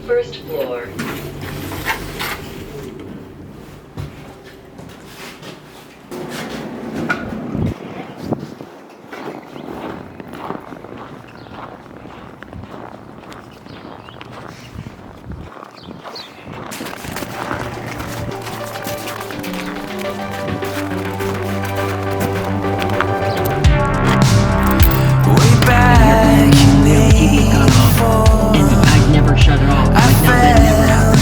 First floor. And I've never shut it off. Like now that never happened.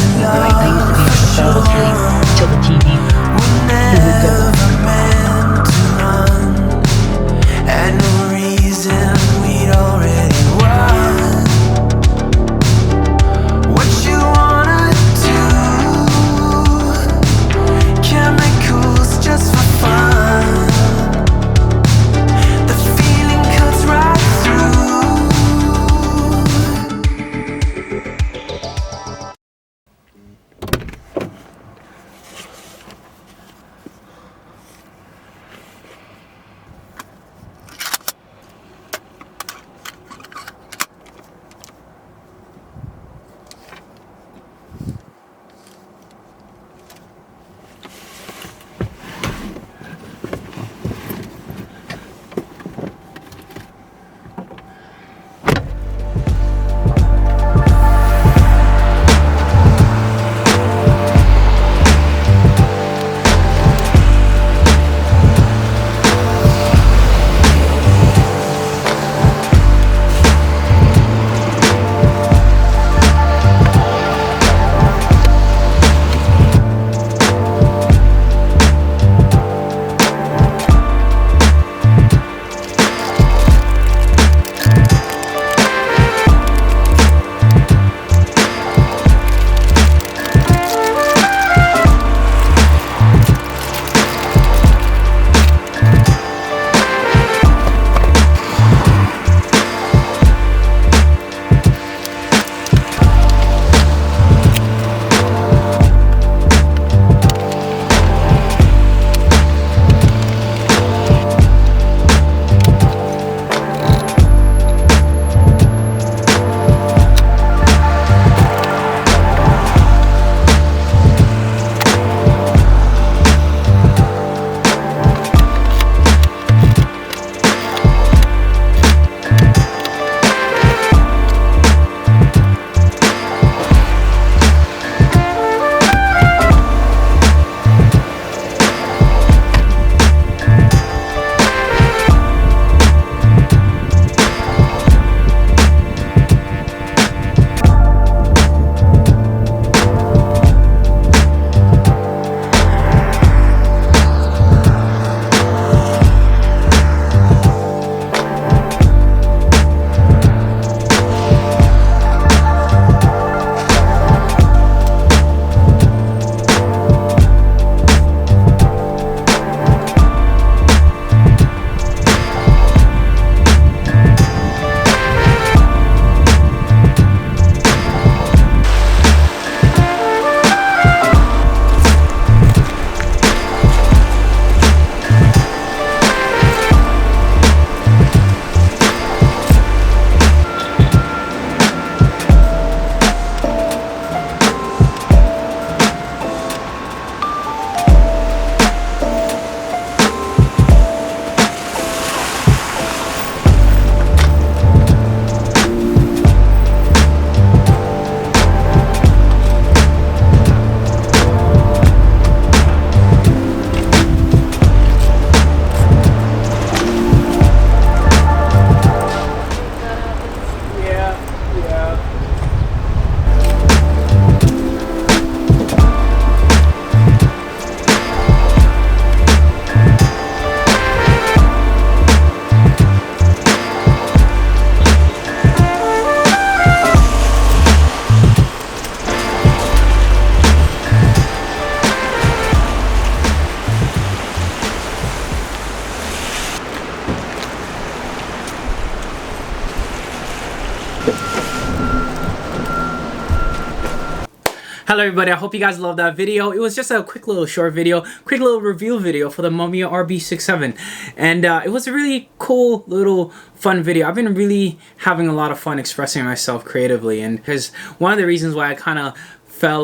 Hello everybody, I hope you guys loved that video. It was just a quick little short video, quick little review video for the Mamiya RB67. And it was a really cool little fun video. I've been really having a lot of fun expressing myself creatively, and because one of the reasons why I kind of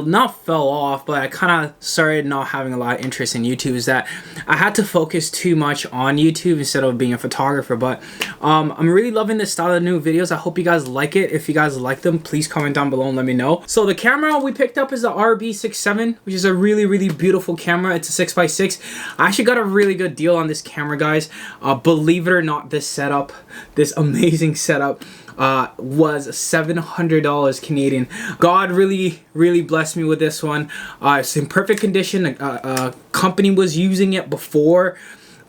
not fell off, but I kind of started not having a lot of interest in YouTube is that I had to focus too much on YouTube instead of being a photographer. But I'm really loving this style of new videos. I hope you guys like it. If you guys like them, please comment down below and let me know. So the camera we picked up is the RB67, which is a really beautiful camera. It's a 6x6. I actually got a really good deal on this camera, guys. Believe it or not, this setup, this amazing setup, was $700 Canadian. God really blessed me with this one. It's in perfect condition. A company was using it before.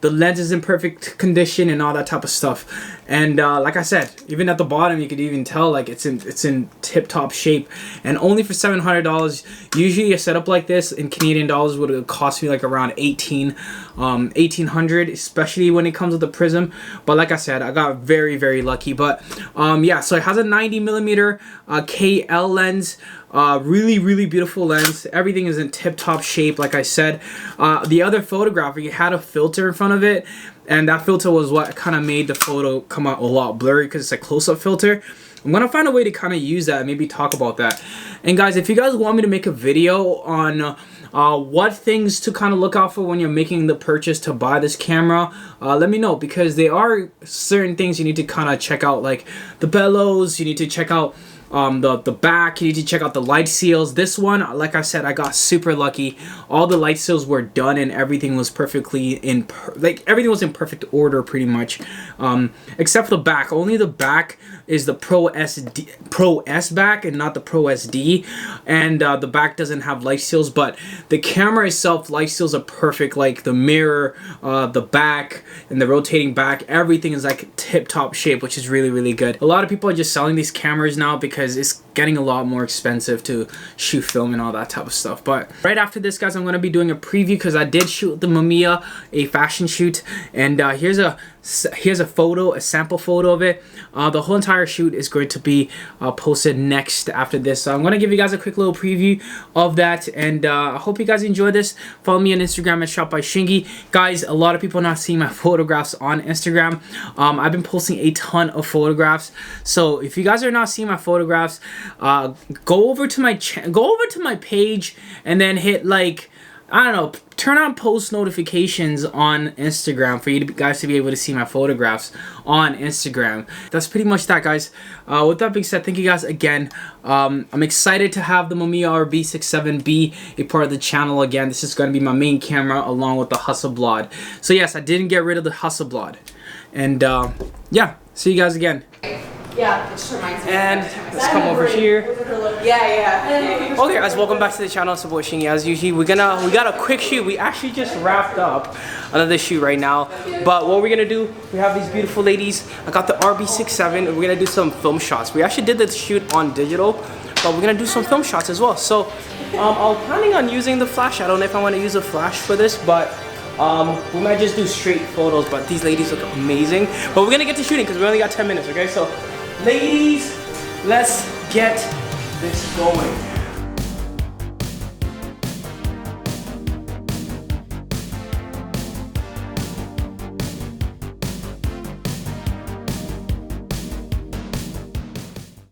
The lens is in perfect condition and all that type of stuff. And like I said, even at the bottom you could even tell like it's in tip-top shape. And only for $700. Usually a setup like this in Canadian dollars would have cost me like around $1,800, especially when it comes with the prism. But like I said, I got very lucky. But yeah, so it has a 90mm KL lens. Really beautiful lens. Everything is in tip-top shape, like I said. The other photograph, it had a filter in front of it, and that filter was what kind of made the photo come out a lot blurry because it's a close-up filter. I'm gonna find a way to kind of use that and maybe talk about that. And guys, if you guys want me to make a video on what things to kind of look out for when you're making the purchase to buy this camera, let me know, because there are certain things you need to kind of check out, like the bellows. You need to check out the back. You need to check out the light seals. This one, like I said, I got super lucky. All the light seals were done and everything was perfectly everything was in perfect order pretty much, except for the back. Only the back is the Pro S back and not the Pro SD, and the back doesn't have light seals, but the camera itself, light seals are perfect. Like the mirror, the back, and the rotating back, everything is like tip-top shape, which is really good. A lot of people are just selling these cameras now because it's getting a lot more expensive to shoot film and all that type of stuff. But right after this, guys, I'm going to be doing a preview because I did shoot the Mamiya, a fashion shoot, and here's a photo, a sample photo of it. The whole entire shoot is going to be posted next after this, so I'm going to give you guys a quick little preview of that, and I hope you guys enjoy this. Follow me on Instagram at shopbyshingy. Guys, a lot of people are not seeing my photographs on Instagram. I've been posting a ton of photographs, so if you guys are not seeing my photographs, go over to my page and then hit, like, I don't know, turn on post notifications on Instagram for you guys to be able to see my photographs on Instagram. That's pretty much that, guys. With that being said, thank you guys again. I'm excited to have the Mamiya RB67 be a part of the channel again. This is going to be my main camera along with the Hasselblad. So yes, I didn't get rid of the Hasselblad. And yeah, see you guys again. Yeah, it just reminds me. And let's come over here. Yeah. Okay, guys, welcome back to the channel. It's your boy Shingy. As usual, we got a quick shoot. We actually just wrapped up another shoot right now. But what we're gonna do, we have these beautiful ladies. I got the RB67. We're gonna do some film shots. We actually did the shoot on digital, but we're gonna do some film shots as well. So I'm planning on using the flash. I don't know if I want to use a flash for this, but we might just do straight photos. But these ladies look amazing. But we're gonna get to shooting because we only got 10 minutes. Okay, so ladies, let's get this going.